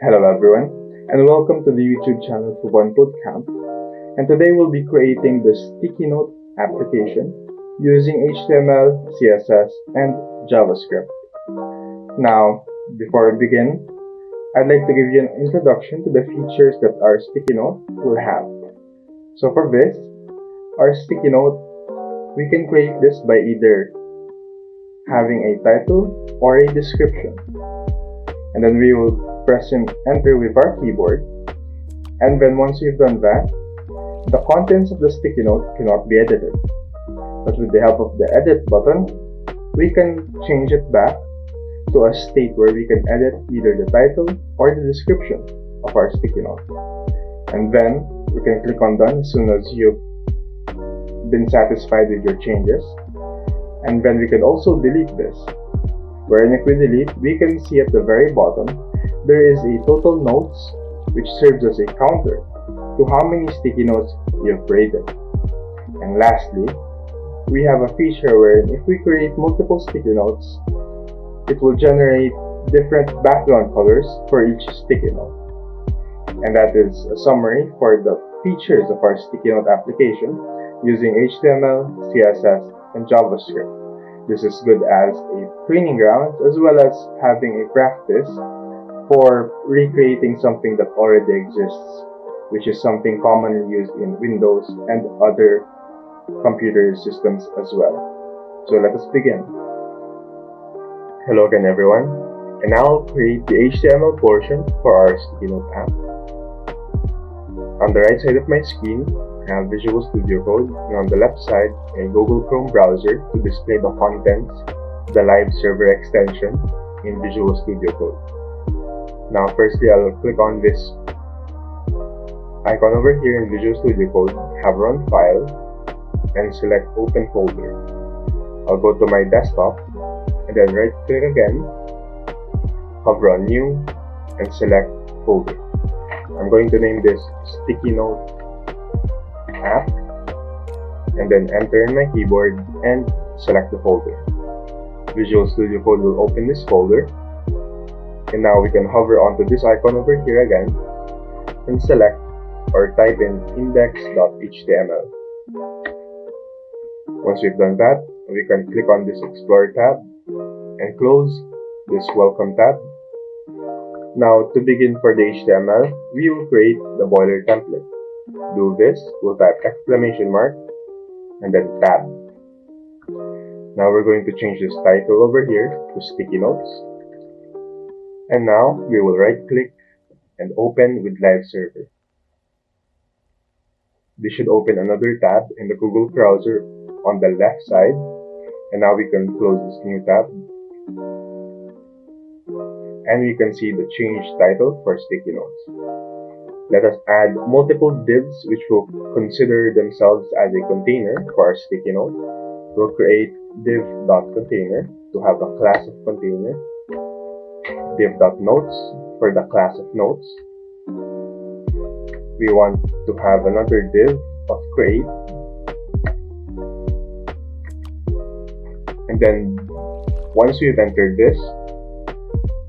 Hello everyone, and welcome to the YouTube channel for One Bootcamp. And today we'll be creating the sticky note application using HTML, CSS, and JavaScript. Now, before we begin, I'd like to give you an introduction to the features that our sticky note will have. So for this, our sticky note, we can create this by either having a title or a description. And then we will press enter with our keyboard. And then once we've done that, the contents of the sticky note cannot be edited. But with the help of the edit button, we can change it back to a state where we can edit either the title or the description of our sticky note. And then we can click on done as soon as you've been satisfied with your changes. And then we can also delete this. Wherein if we delete, we can see at the very bottom, there is a total notes which serves as a counter to how many sticky notes you've created. And lastly, we have a feature wherein if we create multiple sticky notes, it will generate different background colors for each sticky note. And that is a summary for the features of our sticky note application using HTML, CSS, and JavaScript. This is good as a training ground as well as having a practice for recreating something that already exists, which is something commonly used in Windows and other computer systems as well. So let us begin. Hello again everyone, and now I'll create the HTML portion for our sticky note app. On the right side of my screen, I have Visual Studio Code, and on the left side, a Google Chrome browser to display the contents of the live server extension in Visual Studio Code. Now, firstly, I'll click on this icon over here in Visual Studio Code, have Run File, and select Open Folder. I'll go to my desktop, and then right-click again, hover on New, and select Folder. I'm going to name this Sticky Note App, and then enter in my keyboard and select the folder. Visual Studio Code will open this folder, and now we can hover onto this icon over here again and select or type in index.html. Once we've done that, we can click on this Explore tab and close this Welcome tab. Now, to begin for the HTML, we will create the boiler template. Do this, we'll type exclamation mark and then tab. Now we're going to change this title over here to sticky notes. And now we will right click and open with live server. This should open another tab in the Google browser on the left side. And now we can close this new tab. And we can see the changed title for sticky notes. Let us add multiple divs which will consider themselves as a container for our sticky note. We'll create div.container to have a class of container, div.notes for the class of notes. We want to have another div of create, and then once we've entered this,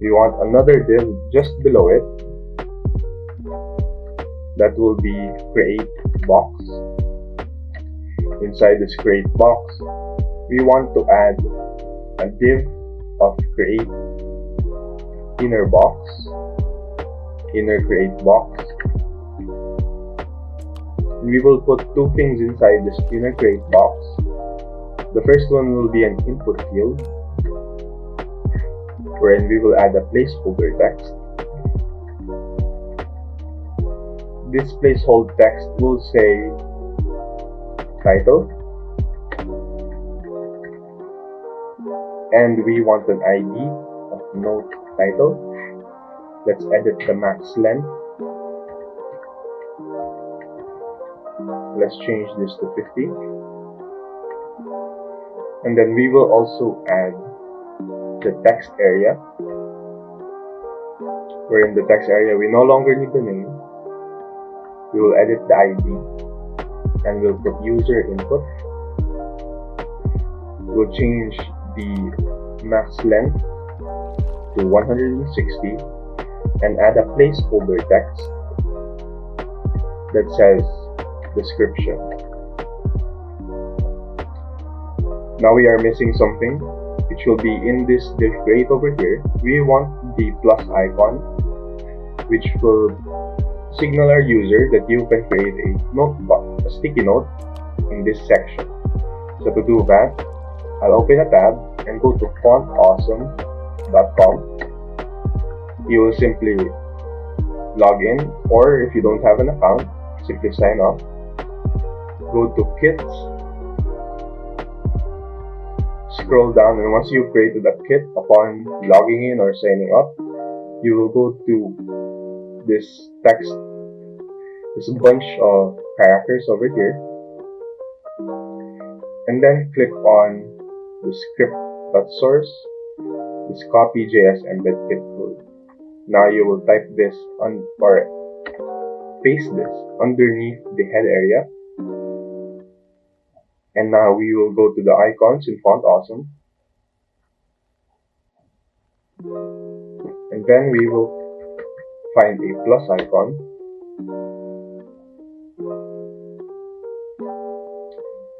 we want another div just below it that will be create box. Inside this create box, we want to add a div of create inner box, inner create box. We will put two things inside this inner create box. The first one will be an input field, wherein we will add a placeholder text. This placeholder text will say title, and we want an ID of note title. Let's edit the max length. Let's change this to 50. And then we will also add the text area, where in the text area we no longer need the name. We will edit the ID and we'll put user input. We'll change the max length to 160 and add a placeholder text that says description. Now we are missing something, which will be in this div create over here. We want the plus icon, which will signal our user that you can create a sticky note in this section. So to do that, I'll open a tab and go to fontawesome.com. You will simply log in, or if you don't have an account, simply sign up. Go to kits, scroll down, and once you've created a kit, upon logging in or signing up, you will go to this text, this bunch of characters over here, and then click on the script.source, this copy.js embed kit code. Now you will type this or paste this underneath the head area. And now we will go to the icons in Font Awesome. And then we will find a plus icon.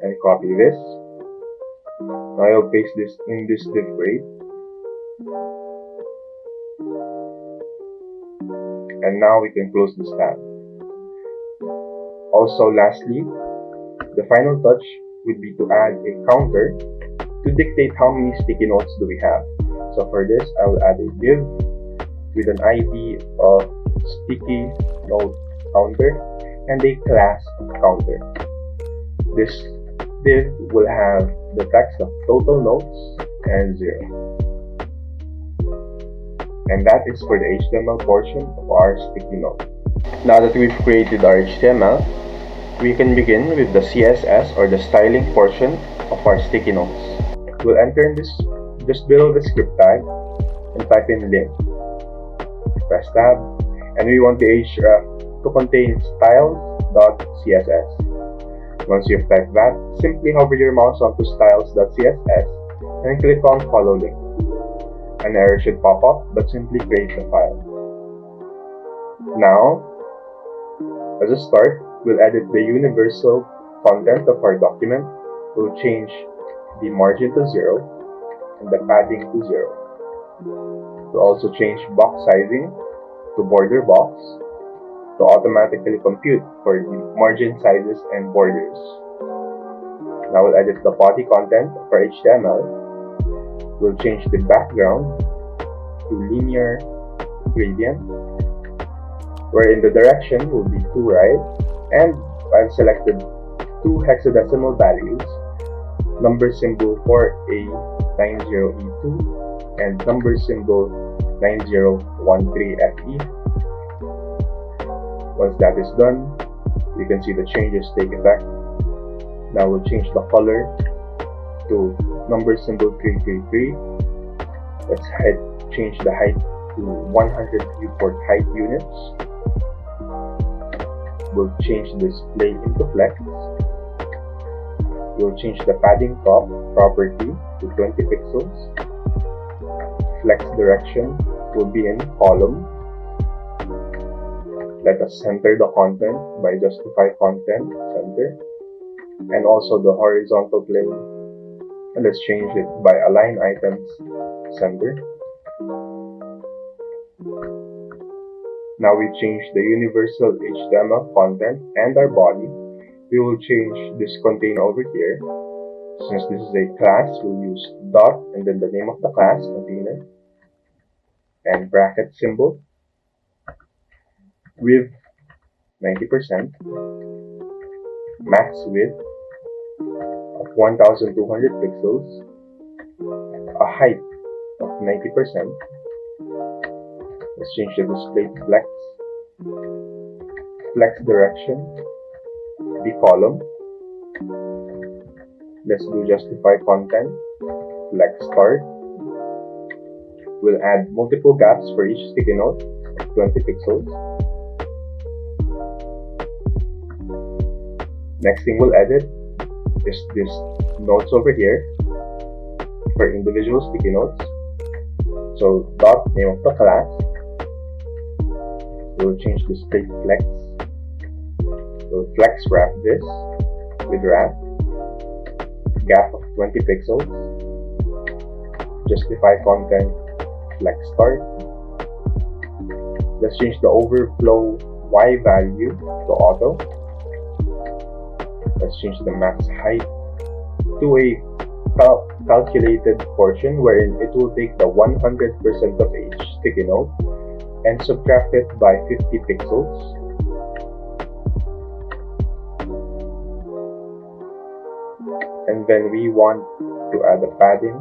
And copy this. Now I'll paste this in this div create. And now we can close this tab. Also, lastly, the final touch would be to add a counter to dictate how many sticky notes do we have. So for this, I will add a div with an ID of sticky note counter and a class counter. This div will have the text of total notes and 0. And that is for the HTML portion of our sticky note. Now that we've created our HTML, we can begin with the CSS or the styling portion of our sticky notes. We'll enter in this just below the script tag and type in link. Press tab, and we want the href to contain styles.css. Once you've typed that, simply hover your mouse onto styles.css and click on follow link. An error should pop up, but simply create the file. Now, as a start, we'll edit the universal content of our document. We'll change the margin to 0 and the padding to 0. We'll also change box sizing to border box to automatically compute for the margin sizes and borders. Now we'll edit the body content of our HTML. We'll change the background to linear gradient, wherein the direction will be to right, and I've selected 2 hexadecimal values, number symbol for A90E2 and number symbol 9013FE. Once that is done, you can see the changes take effect. Now we'll change the color to number symbol 333. Let's change the height to 100 viewport height units. We'll change display into flex. We'll change the padding top property to 20 pixels. Flex direction will be in column. Let us center the content by justify content center, and also the horizontal plane. And let's change it by align items center. Now we change the universal HTML content and our body. We will change this container over here. Since this is a class, we'll use dot and then the name of the class container and bracket symbol. Width 90%, max width of 1200 pixels, a height of 90%. Let's change the display to flex. Flex direction, the column. Let's do justify content, flex start. We'll add multiple gaps for each sticky note of 20 pixels. Next thing we'll edit is this notes over here for individual sticky notes. So dot name of the class, We'll change display flex. We'll flex wrap this with wrap. Gap of 20 pixels. Justify content. Flex start. Let's change the overflow Y value to auto. Let's change the max height to a calculated portion wherein it will take the 100% of each sticky note and subtract it by 50 pixels. And then we want to add a padding,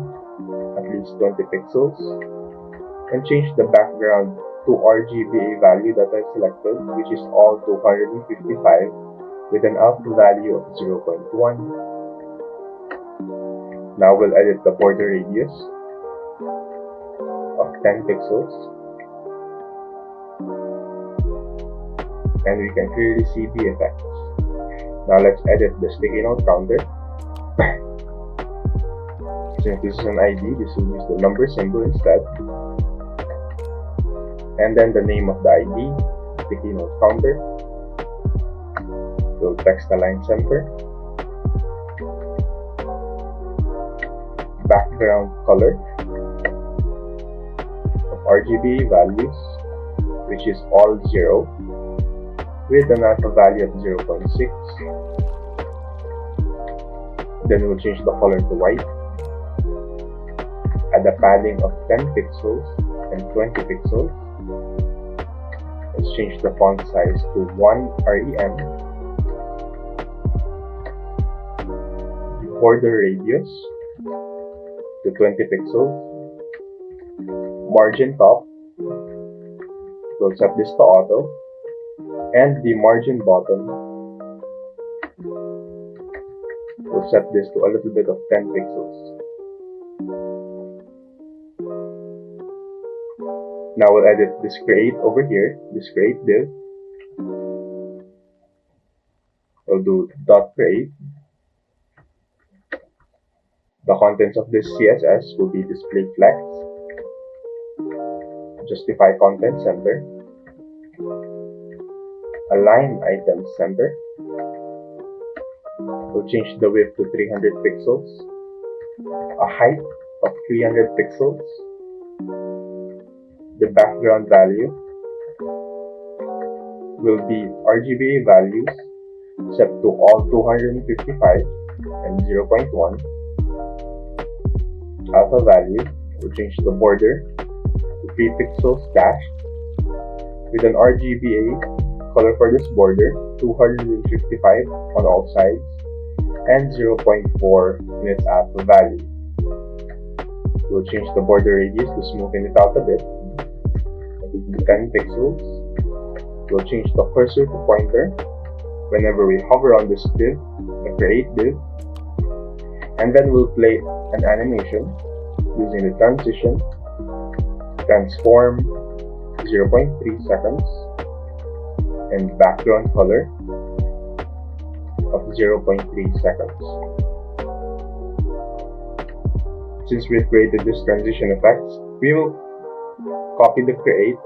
at least 20 pixels, and change the background to RGBA value that I selected, which is all 255 with an alpha value of 0.1. Now we'll edit the border radius of 10 pixels, and we can clearly see the effects. Now let's edit the sticky note counter. Since this is an ID, this will use the number symbol instead. And then the name of the ID, sticky note counter. We'll text align center. Background color of RGB values, which is all 0, with an alpha value of 0.6. Then we'll change the color to white. Add a padding of 10 pixels and 20 pixels. Let's change the font size to 1 rem. Border radius to 20 pixels. Margin top, we'll set this to auto. And the margin bottom, we'll set this to a little bit of 10 pixels. Now we'll edit this create over here, this create div. We'll do dot create. The contents of this CSS will be display flex, justify content center, align items center. We'll change the width to 300 pixels, a height of 300 pixels. The background value will be RGBA values set to all 255 and 0.1. Alpha value, we'll change the border to 3 pixels dashed with an RGBA color for this border 255 on all sides and 0.4 in its alpha value. We'll change the border radius to smoothen it out a bit. 10 pixels. We'll change the cursor to pointer whenever we hover on this div, the create div, and then we'll play an animation using the transition, transform 0.3 seconds, and background color of 0.3 seconds. Since we've created this transition effects, we will copy the create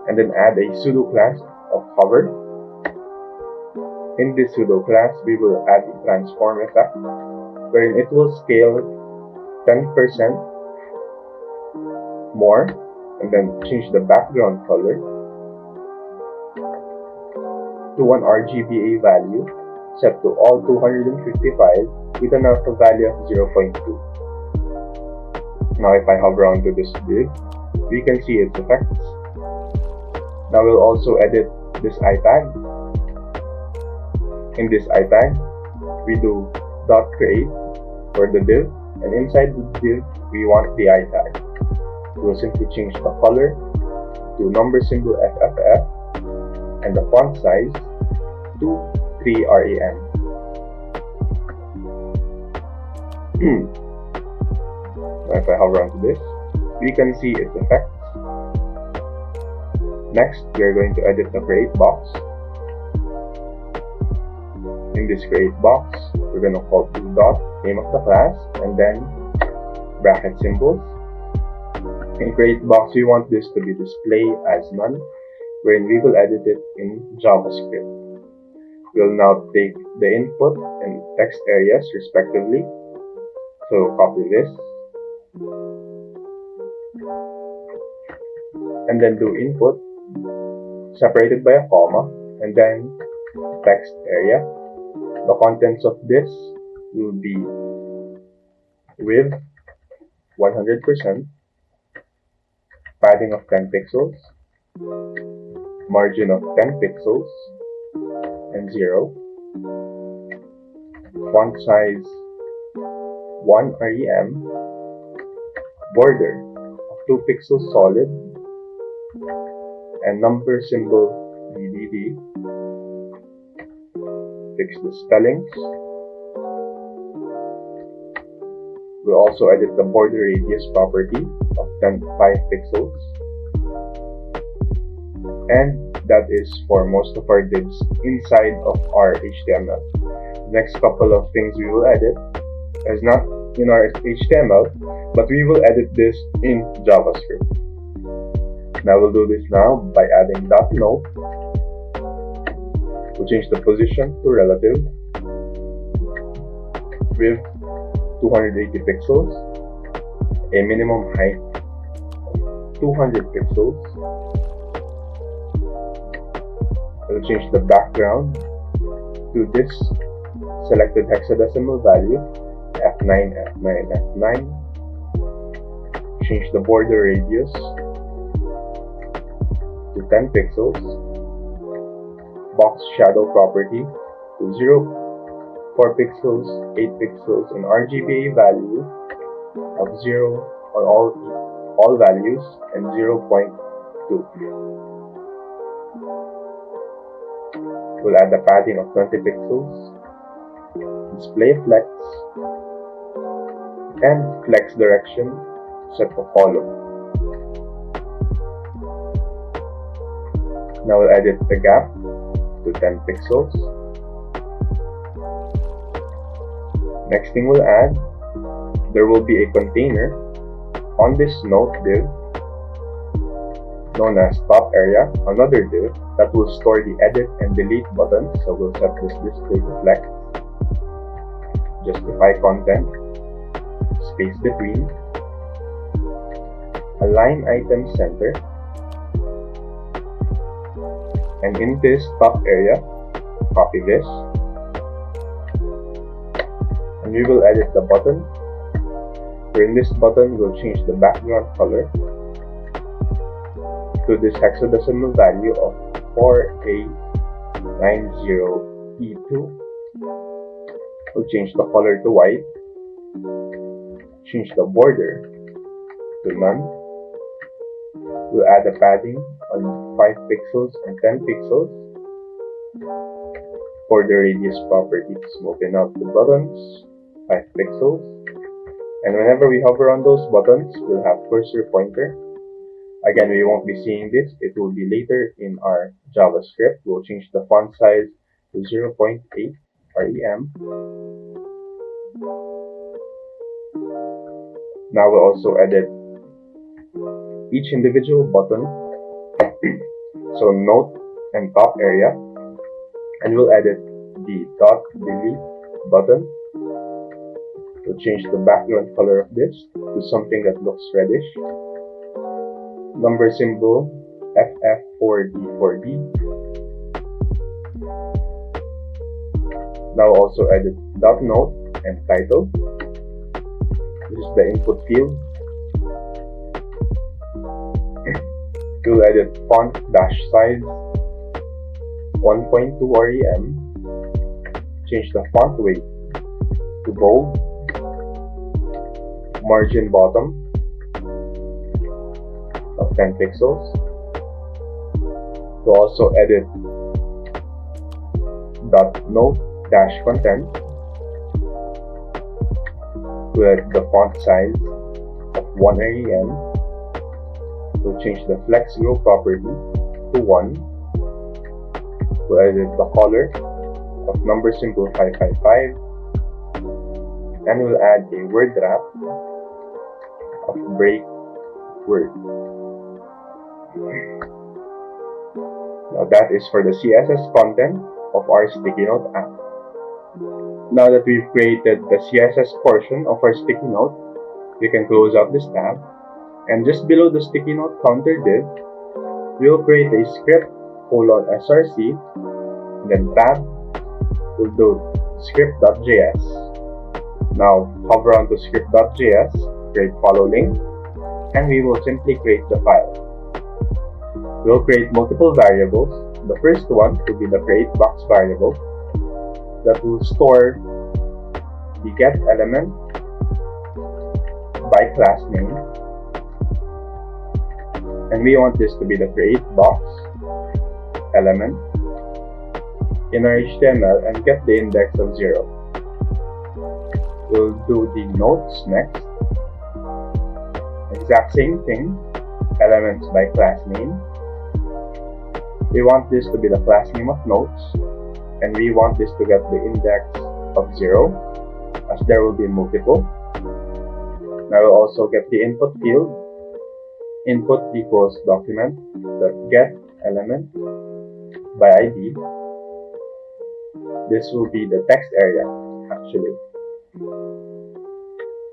and then add a pseudo class of hover. In this pseudo class, we will add a transform effect wherein it will scale 10% more and then change the background color to an RGBA value set to all 255 with an alpha value of 0.2. Now if I hover onto this div, we can see its effects. Now we'll also edit this I tag. In this I tag, we do dot create for the div, and inside the div, we want the I tag. We'll simply change the color to number symbol FFF and the font size to 3 rem. Now if I hover onto this, we can see its effects. Next, we are going to edit the create box. In this create box, we're going to call dot name of the class and then bracket symbols. In create box, we want this to be display as none, wherein we will edit it in JavaScript. We'll now take the input and text areas respectively. So copy this and then do input separated by a comma and then text area. The contents of this will be width 100%, padding of 10 pixels, margin of 10 pixels and 0, font size 1 rem, border of 2 pixels solid, and number symbol BDD. Fix the spellings. We'll also edit the border radius property of 5 pixels. And that is for most of our divs inside of our HTML. Next couple of things we will edit is not in our HTML, but we will edit this in JavaScript. Now we'll do this now by adding .note. We'll change the position to relative with 280 pixels, a minimum height of 200 pixels. We'll change the background to this selected hexadecimal value, F9, F9, F9. Change the border radius to 10 pixels. Box shadow property to 0, 4 pixels, 8 pixels, and RGBA value of 0 on all values and 0.2. We'll add a padding of 20 pixels, display flex, and flex direction set to column. Now we'll edit the gap to 10 pixels. Next thing we'll add, there will be a container on this note div known as top area, another div that will store the edit and delete buttons. So we'll set this display to flex, justify content, space between, align item center, and in this top area, copy this, and we will edit the button. In this button, we'll change the background color to this hexadecimal value of 4A90E2. We'll change the color to white, change the border to none. We'll add a padding on 5 pixels and 10 pixels. For the radius properties, open up the buttons, 5 pixels. And whenever we hover on those buttons, we'll have cursor pointer. Again, we won't be seeing this. It will be later in our JavaScript. We'll change the font size to 0.8 rem. Now we'll also edit each individual button, so note and top area, and we'll edit the .delete button. We'll change the background color of this to something that looks reddish. Number symbol FF4D4D. Now also edit .note and title. This is the input field. We'll edit font dash size 1.2 rem. Change the font weight to bold. Margin bottom of 10 pixels. We'll also edit .note dash content. We'll edit the font size of 1 rem. We'll change the flex grow property to 1. We'll edit the color of number symbol 555. And we'll add a word wrap of break word. Now that is for the CSS content of our sticky note app. Now that we've created the CSS portion of our sticky note, we can close out this tab, and just below the sticky note counter div, we'll create a script :src, and then tab, we'll do script.js. Now hover onto script.js, create follow link, and we will simply create the file. We'll create multiple variables. The first one will be the create box variable that will store the get element by class name, and we want this to be the create box element in our HTML and get the index of 0. We'll do the notes next. Exact same thing, elements by class name. We want this to be the class name of notes, and we want this to get the index of 0, as there will be multiple. Now we'll also get the input field. Input equals document .get element by ID. This will be the text area, actually.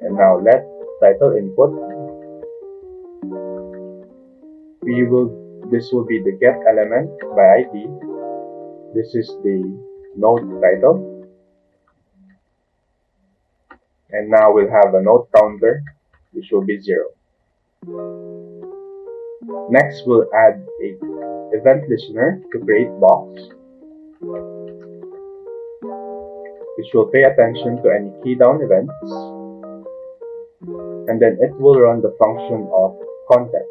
And now let title input. This will be the get element by ID. This is the node title. And now we'll have a node counter, which will be 0. Next, we'll add a event listener to create box, which will pay attention to any key down events, and then it will run the function of content.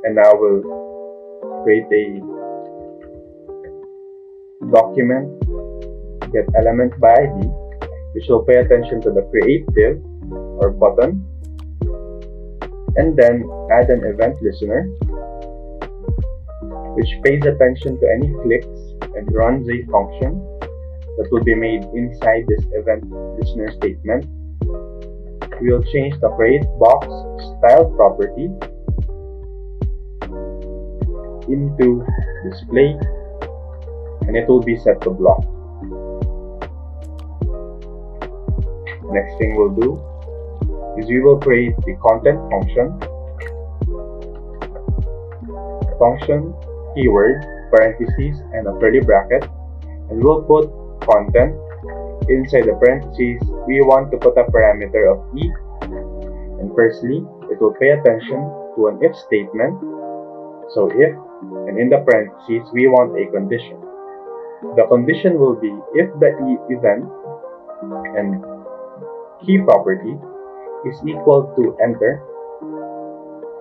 And now we'll create a document get element by ID, which will pay attention to the create div or button, and then add an event listener, which pays attention to any clicks and runs a function that will be made inside this event listener statement. We will change the create box style property into display, and it will be set to block. Next thing we'll do is we will create the content function keyword parentheses and a curly bracket, and we'll put content. Inside the parentheses, we want to put a parameter of e, and firstly it will pay attention to an if statement. So if, and in the parentheses we want a condition. The condition will be if the event and key property is equal to enter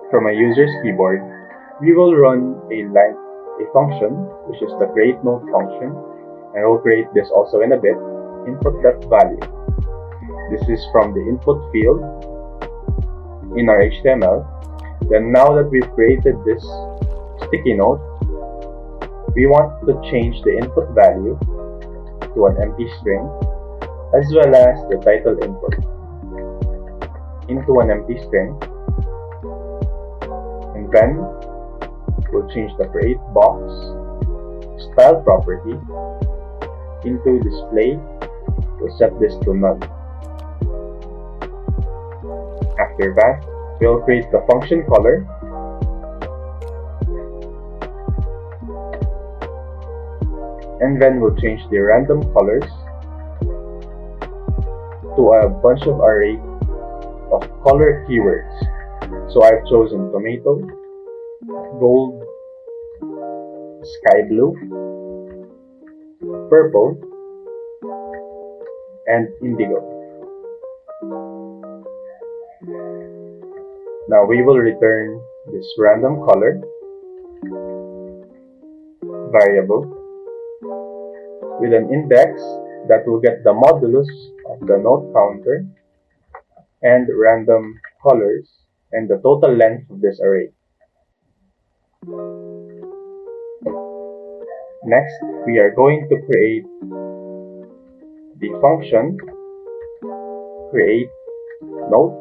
from a user's keyboard, we will run a function, which is the create node function, and we'll create this also in a bit. Input.value. This is from the input field in our HTML. Then now that we've created this sticky note, we want to change the input value to an empty string, as well as the title input into an empty string, and then we'll change the create box style property into display. We'll set this to none. After that, we'll create the function color, and then we'll change the random colors to a bunch of array of color keywords. So I've chosen tomato, gold, sky blue, purple, and indigo. Now we will return this random color variable with an index that will get the modulus of the node counter and random colors and the total length of this array. Next, we are going to create the function create node,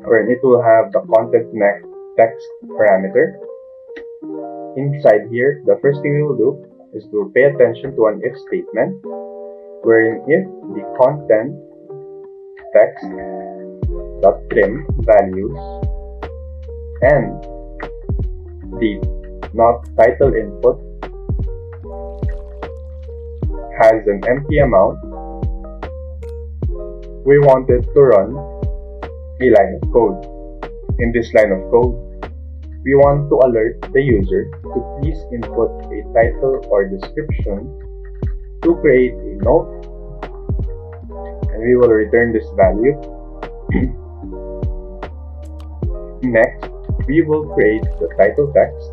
wherein it will have the content next text parameter. Inside here, the first thing we will do is to pay attention to an if statement, wherein if the content text dot trim values and the not title input has an empty amount, we want it to run a line of code. In this line of code, we want to alert the user to please input a title or description to create a note, and we will return this value. Next, we will create the title text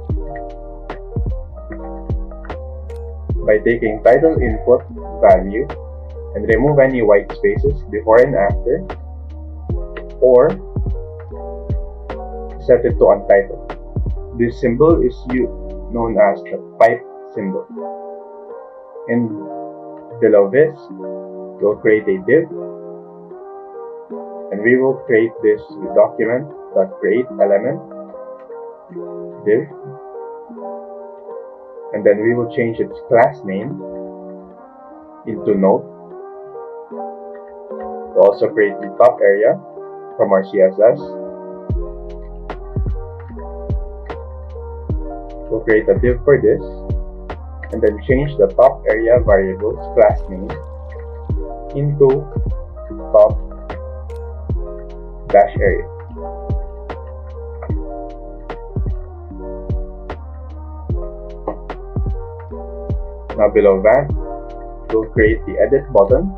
by taking title input value and remove any white spaces before and after, or set it to untitled. This symbol is known as the pipe symbol. And below this, we'll create a div, and we will create this with document.createElement div, and then we will change its class name into node. We'll also create the top area from our CSS. We'll create a div for this, and then change the top area variable's class name into top dash area. Now below that, we'll create the edit button.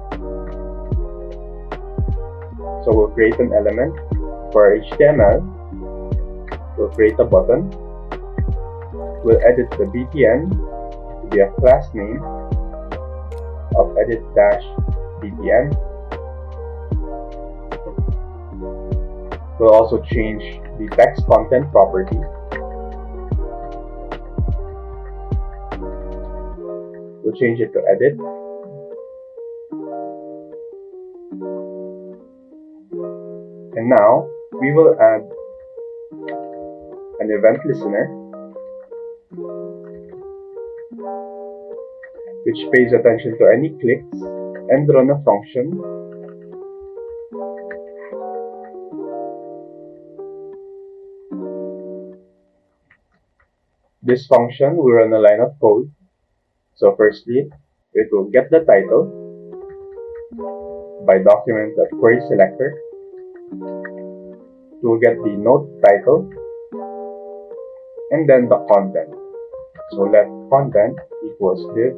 So we'll create an element for HTML. We'll create a button. We'll edit the btn to be a class name of edit-btn. We'll also change the text content property. We'll change it to edit. And now we will add an event listener which pays attention to any clicks and run a function this function will run a line of code. So firstly, it will get the title by document.querySelector. It will get the node title and then the content. So let content equals div.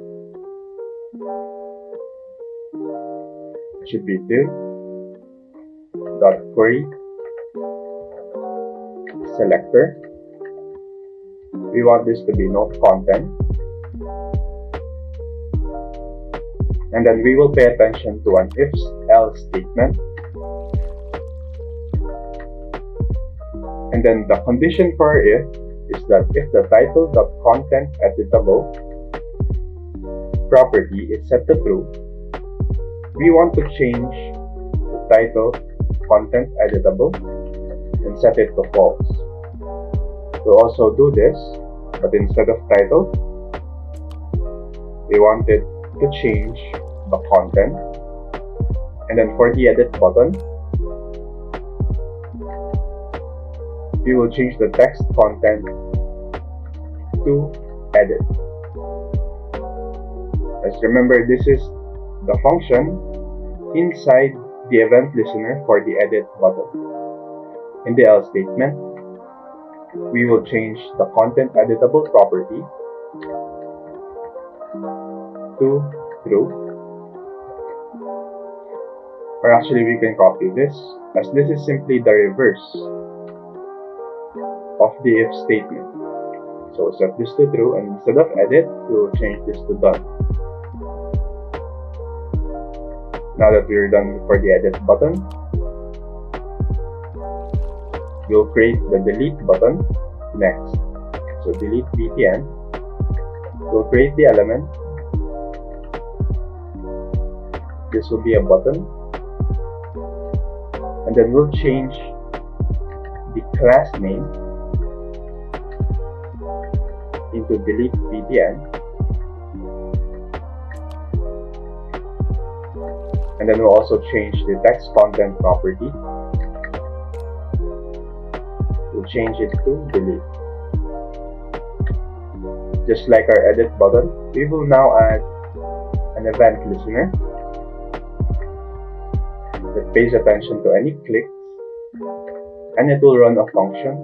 It should be div dot query selector. We want this to be node content, and then we will pay attention to an if-else statement, and then the condition for our if is that if the title.content editable property is set to true, we want to change the title content editable and set it to false. We'll also do this, but instead of title, we want it to change the content. And then for the edit button, we will change the text content to edit. As remember, this is the function inside the event listener for the edit button. In the else statement, we will change the content editable property to true. Or actually, we can copy this, as this is simply the reverse of the if statement. So set this to true, and instead of edit, we will change this to done. Now that we're done for the edit button, we'll create the delete button next. So delete btn. We'll create the element. This will be a button, and then we'll change the class name into delete btn, and then we'll also change the text content property. We'll change it to delete. Just like our edit button, we will now add an event listener that pays attention to any clicks, and it will run a function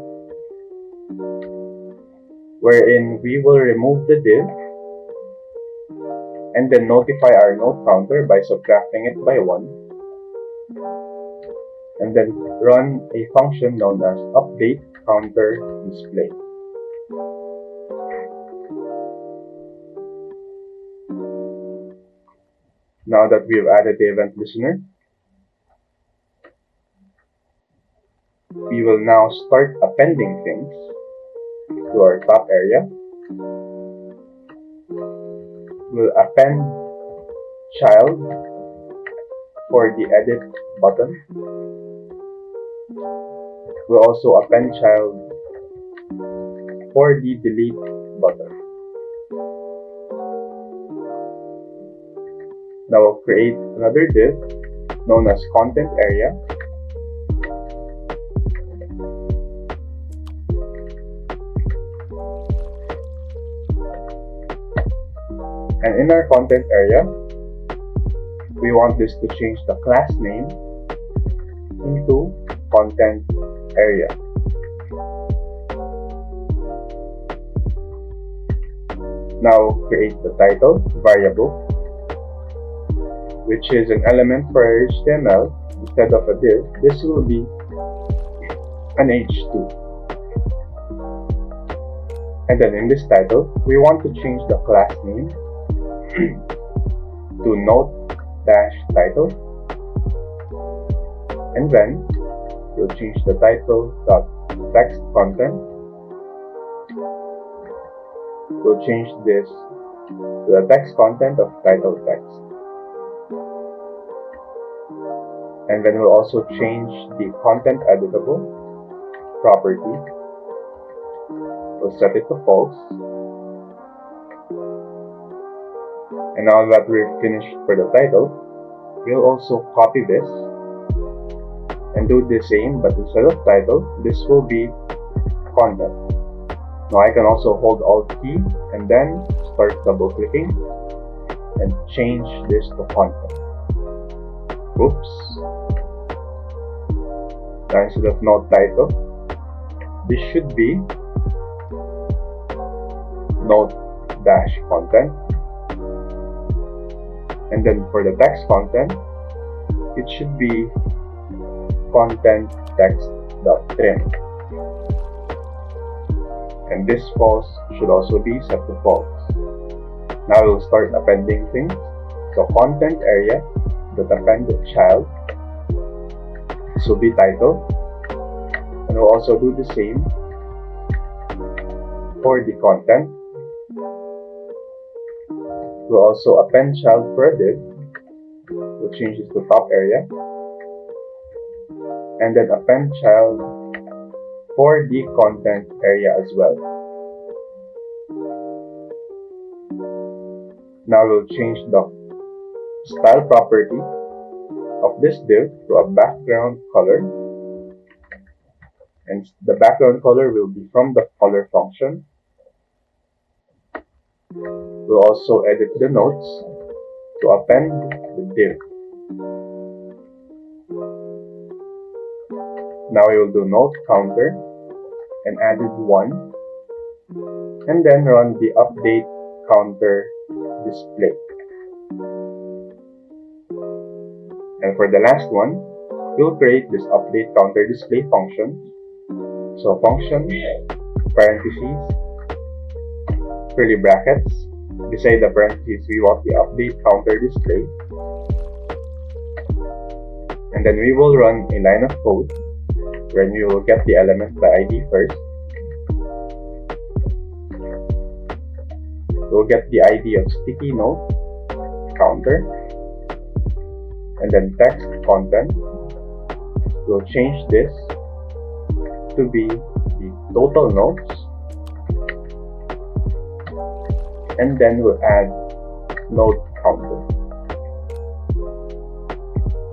wherein we will remove the div and then notify our node counter by subtracting it by 1, and then run a function known as update counter display. Now that we've added the event listener, we will now start appending things to our top area. We'll append child for the edit button. We'll also append child for the delete button. Now we'll create another div known as content area. And in our content area, we want this to change the class name into content area. Now create the title variable, which is an element for our HTML. Instead of a div, this will be an h2. And then in this title, we want to change the class name to note-title, and then you'll change the title.text content. We'll change this to the text content of title text, and then we'll also change the content editable property. We'll set it to false. And now that we're finished for the title, we'll also copy this and do the same, but instead of title, this will be content. Now I can also hold Alt key and then start double clicking and change this to content. Oops. Now instead of node title, this should be node-content. And then for the text content, it should be content text.trim. And this false should also be set to false. Now we'll start appending things. So content area that append the child. This will be title. And we'll also do the same for the content. We'll also append child for a div. We'll change this to top area. And then append child for the content area as well. Now we'll change the style property of this div to a background color. And the background color will be from the color function. We'll also edit the notes to append the div. Now we will do node counter and added 1, and then run the update counter display. And for the last one, we'll create this update counter display function. So function, parentheses, curly brackets. Beside the parentheses, we want the update counter display. And then we will run a line of code when we will get the element by ID first. We'll get the ID of sticky note counter, and then text content. We'll change this to be the total notes, and then we'll add note counter.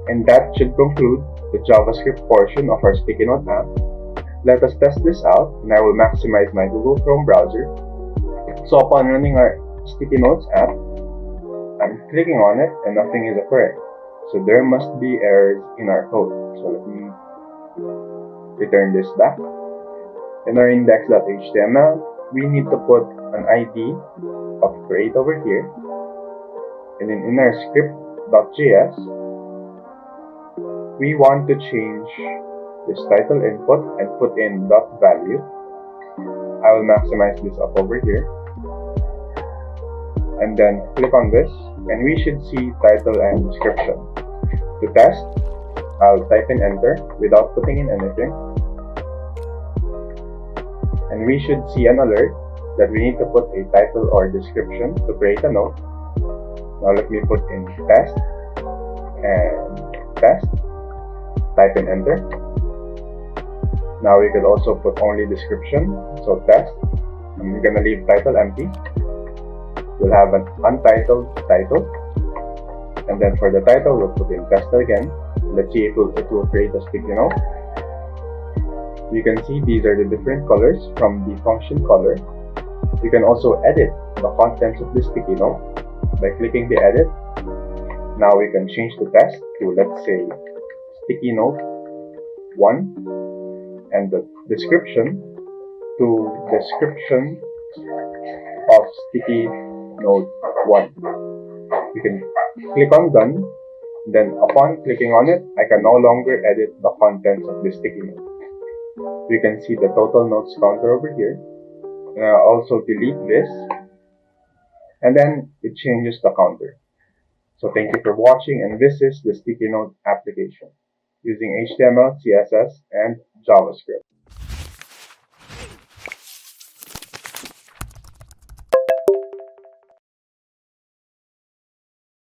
And that should conclude the JavaScript portion of our sticky note app. Let us test this out, and I will maximize my Google Chrome browser. So upon running our sticky notes app, I'm clicking on it and nothing is occurring. So there must be errors in our code. So let me return this back. In our index.html, we need to put an ID of create over here. And then in our script.js, we want to change this title input and put in .value. I will maximize this up over here. And then click on this, and we should see title and description. To test, I'll type in enter without putting in anything. And we should see an alert that we need to put a title or description to create a note. Now let me put in test and test. Type in enter. Now we could also put only description, so test. I'm gonna leave title empty. We'll have an untitled title, and then for the title we'll put in test again. Let's see if it will create a sticky note. You can see these are the different colors from the function color. You can also edit the contents of the sticky note by clicking the edit. Now we can change the test to, let's say, sticky note 1, and the description to description of sticky note 1. You can click on done. Then upon clicking on it, I can no longer edit the contents of the sticky note. We can see the total notes counter over here. Also delete this, and then it changes the counter. So thank you for watching, and this is the sticky note application using HTML, CSS, and JavaScript.